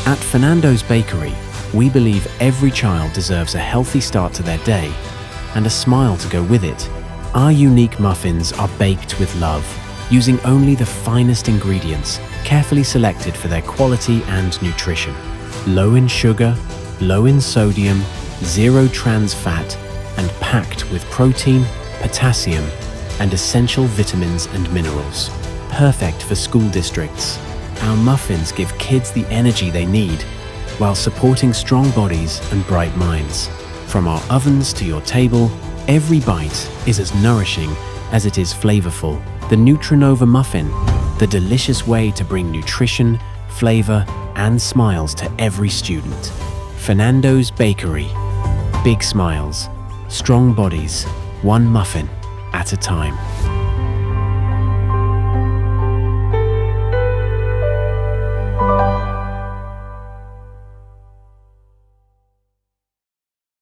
At Fernando's Bakery, we believe every child deserves a healthy start to their day and a smile to go with it. Our unique muffins are baked with love, using only the finest ingredients, carefully selected for their quality and nutrition. Low in sugar, low in sodium, zero trans fat, and packed with protein, potassium, and essential vitamins and minerals. Perfect for school districts. Our muffins give kids the energy they need while supporting strong bodies and bright minds. From our ovens to your table, every bite is as nourishing as it is flavorful. The Nutrinova muffin, the delicious way to bring nutrition, flavor, and smiles to every student. Fernando's Bakery. Big smiles, strong bodies, one muffin at a time.